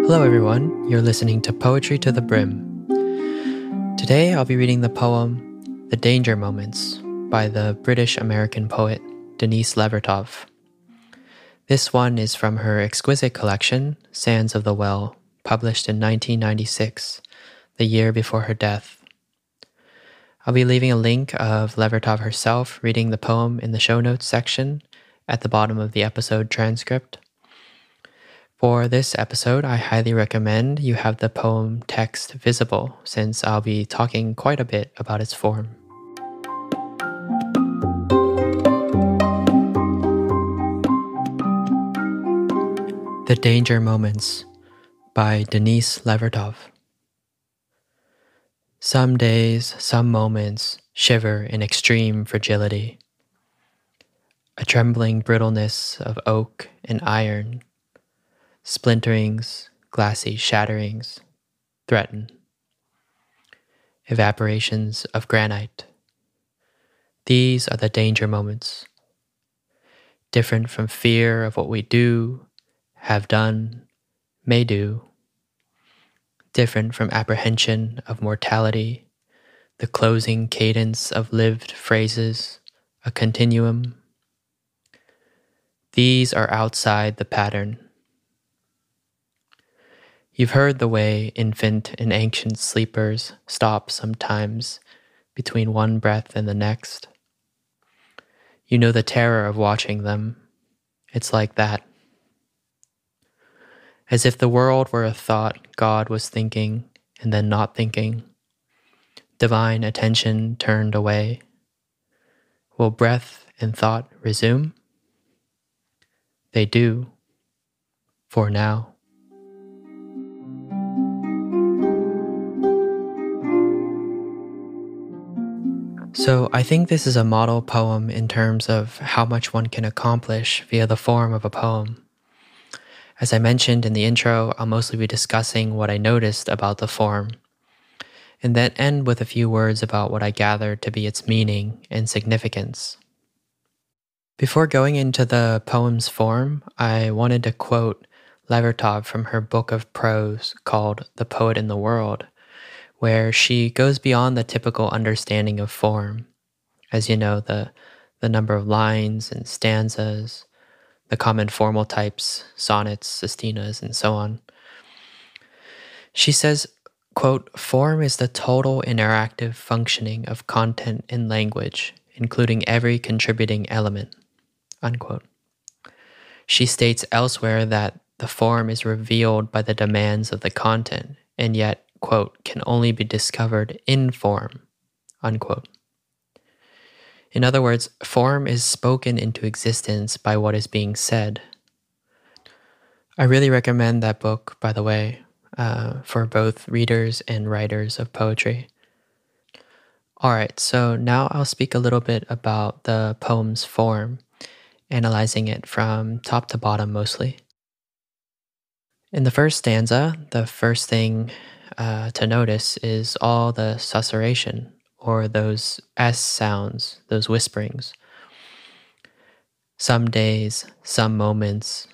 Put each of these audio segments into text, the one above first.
Hello everyone, you're listening to Poetry to the Brim. Today I'll be reading the poem The Danger Moments by the British-American poet Denise Levertov. This one is from her exquisite collection, Sands of the Well, published in 1996, the year before her death. I'll be leaving a link of Levertov herself reading the poem in the show notes section at the bottom of the episode transcript. For this episode, I highly recommend you have the poem text visible, since I'll be talking quite a bit about its form. The Danger Moments by Denise Levertov. Some days, some moments shiver in extreme fragility. A trembling brittleness of oak and iron, splinterings, glassy shatterings, threaten. Evaporations of granite. These are the danger moments. Different from fear of what we do, have done, may do. Different from apprehension of mortality, the closing cadence of lived phrases, a continuum. These are outside the pattern. You've heard the way infant and ancient sleepers stop sometimes between one breath and the next. You know the terror of watching them. It's like that. As if the world were a thought God was thinking and then not thinking. Divine attention turned away. Will breath and thought resume? They do, for now. So I think this is a model poem in terms of how much one can accomplish via the form of a poem. As I mentioned in the intro, I'll mostly be discussing what I noticed about the form, and then end with a few words about what I gathered to be its meaning and significance. Before going into the poem's form, I wanted to quote Levertov from her book of prose called The Poet in the World, where she goes beyond the typical understanding of form. As you know, the number of lines and stanzas, the common formal types, sonnets, sestinas, and so on. She says, quote, "Form is the total interactive functioning of content in language, including every contributing element," unquote. She states elsewhere that the form is revealed by the demands of the content, and yet, quote, "can only be discovered in form," unquote. In other words, form is spoken into existence by what is being said. I really recommend that book, by the way, for both readers and writers of poetry. Alright, so now I'll speak a little bit about the poem's form, analyzing it from top to bottom mostly. In the first stanza, the first thing to notice is all the susurration, or those S sounds, those whisperings. Some days, some moments,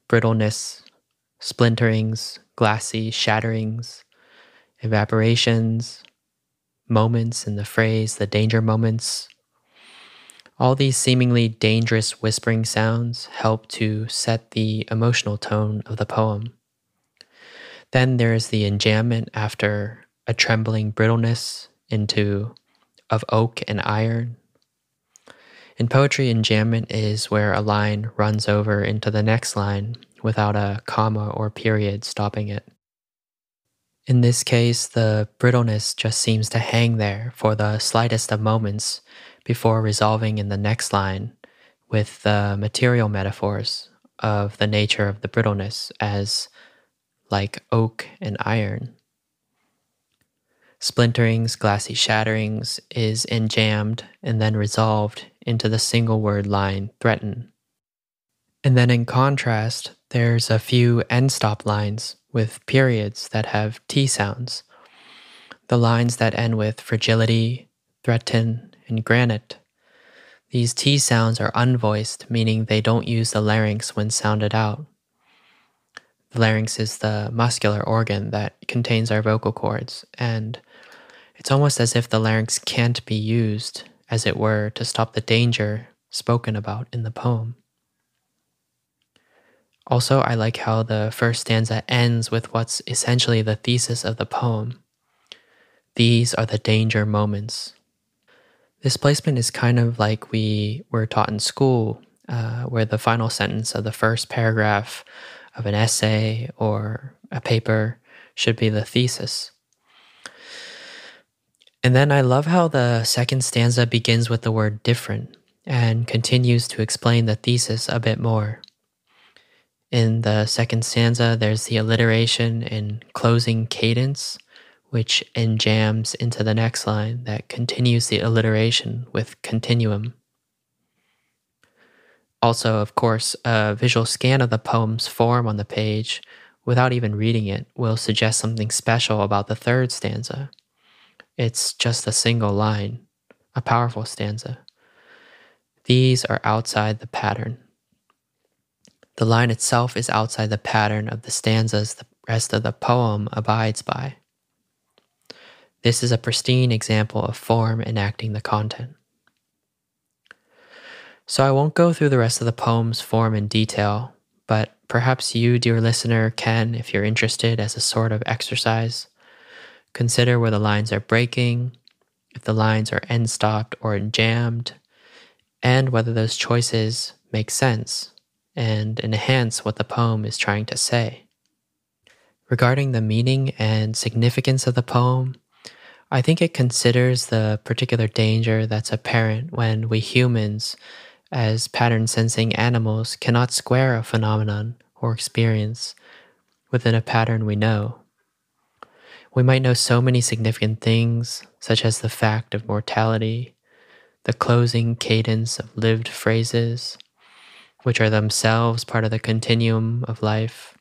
brittleness, splinterings, glassy shatterings, evaporations, moments in the phrase, the danger moments. All these seemingly dangerous whispering sounds help to set the emotional tone of the poem. Then there is the enjambment after a trembling brittleness of oak and iron. In poetry, enjambment is where a line runs over into the next line without a comma or period stopping it. In this case, the brittleness just seems to hang there for the slightest of moments before resolving in the next line with the material metaphors of the nature of the brittleness as like oak and iron. Splinterings, glassy shatterings is enjambed and then resolved into the single word line threaten. And then in contrast, there's a few end stop lines with periods that have T sounds. The lines that end with fragility, threaten, and granite. These T sounds are unvoiced, meaning they don't use the larynx when sounded out. The larynx is the muscular organ that contains our vocal cords, and it's almost as if the larynx can't be used, as it were, to stop the danger spoken about in the poem. Also, I like how the first stanza ends with what's essentially the thesis of the poem. These are the danger moments. This placement is kind of like we were taught in school, where the final sentence of the first paragraph of an essay or a paper should be the thesis. And then I love how the second stanza begins with the word different and continues to explain the thesis a bit more. In the second stanza, there's the alliteration in closing cadence, which enjambs into the next line that continues the alliteration with continuum. Also, of course, a visual scan of the poem's form on the page, without even reading it, will suggest something special about the third stanza. It's just a single line, a powerful stanza. These are outside the pattern. The line itself is outside the pattern of the stanzas the rest of the poem abides by. This is a pristine example of form enacting the content. So I won't go through the rest of the poem's form in detail, but perhaps you, dear listener, can, if you're interested, as a sort of exercise, consider where the lines are breaking, if the lines are end-stopped or jammed, and whether those choices make sense and enhance what the poem is trying to say. Regarding the meaning and significance of the poem, I think it considers the particular danger that's apparent when we humans, as pattern-sensing animals, cannot square a phenomenon or experience within a pattern we know. We might know so many significant things, such as the fact of mortality, the closing cadence of lived phrases, which are themselves part of the continuum of life.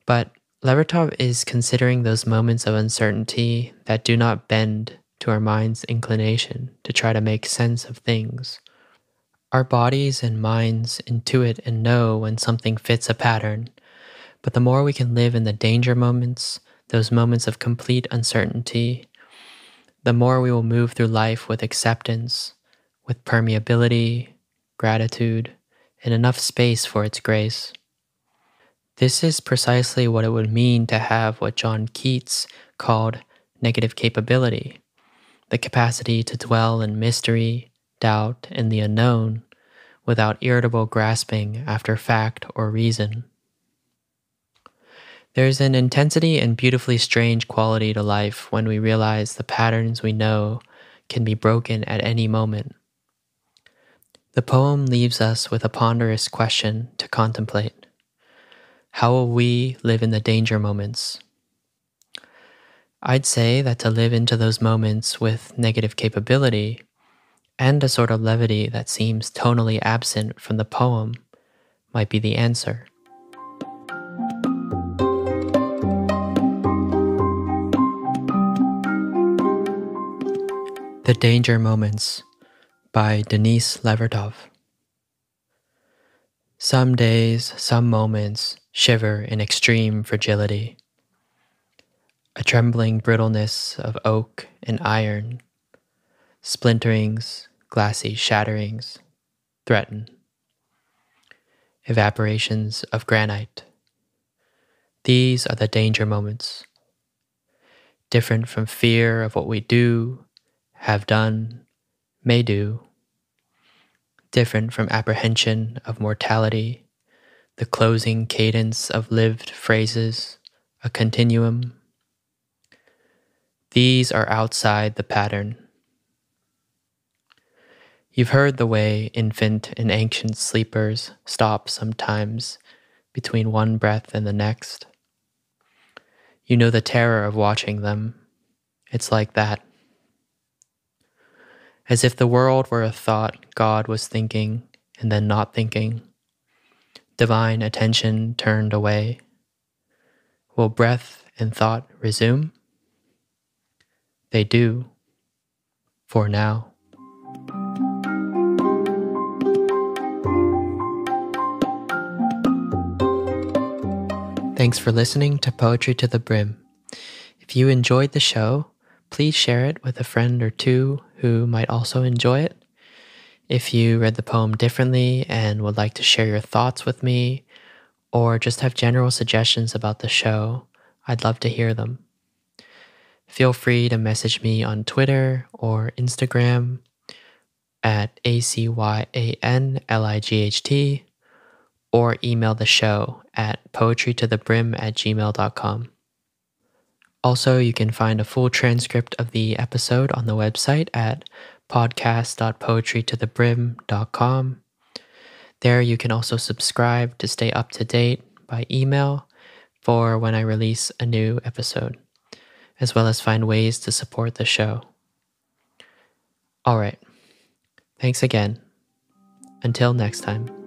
But Levertov is considering those moments of uncertainty that do not bend to our mind's inclination to try to make sense of things. Our bodies and minds intuit and know when something fits a pattern, but the more we can live in the danger moments, those moments of complete uncertainty, the more we will move through life with acceptance, with permeability, gratitude, and enough space for its grace. This is precisely what it would mean to have what John Keats called negative capability, the capacity to dwell in mystery, doubt, and the unknown without irritable grasping after fact or reason. There's an intensity and beautifully strange quality to life when we realize the patterns we know can be broken at any moment. The poem leaves us with a ponderous question to contemplate. How will we live in the danger moments? I'd say that to live into those moments with negative capability and a sort of levity that seems tonally absent from the poem might be the answer. The Danger Moments by Denise Levertov. Some days, some moments shiver in extreme fragility. A trembling brittleness of oak and iron, splinterings, glassy shatterings, threaten. Evaporations of granite. These are the danger moments. Different from fear of what we do, have done, may do. Different from apprehension of mortality, the closing cadence of lived phrases, a continuum. These are outside the pattern. You've heard the way infant and ancient sleepers stop sometimes between one breath and the next. You know the terror of watching them. It's like that. As if the world were a thought God was thinking and then not thinking. Divine attention turned away. Will breath and thought resume? They do, for now. Thanks for listening to Poetry to the Brim. If you enjoyed the show, please share it with a friend or two who might also enjoy it. If you read the poem differently and would like to share your thoughts with me, or just have general suggestions about the show, I'd love to hear them. Feel free to message me on Twitter or Instagram at ACYANLIGHT, or email the show at poetrytothebrim@gmail.com. Also, you can find a full transcript of the episode on the website at podcast.poetrytothebrim.com. There you can also subscribe to stay up to date by email for when I release a new episode, as well as find ways to support the show. All right. Thanks again. Until next time.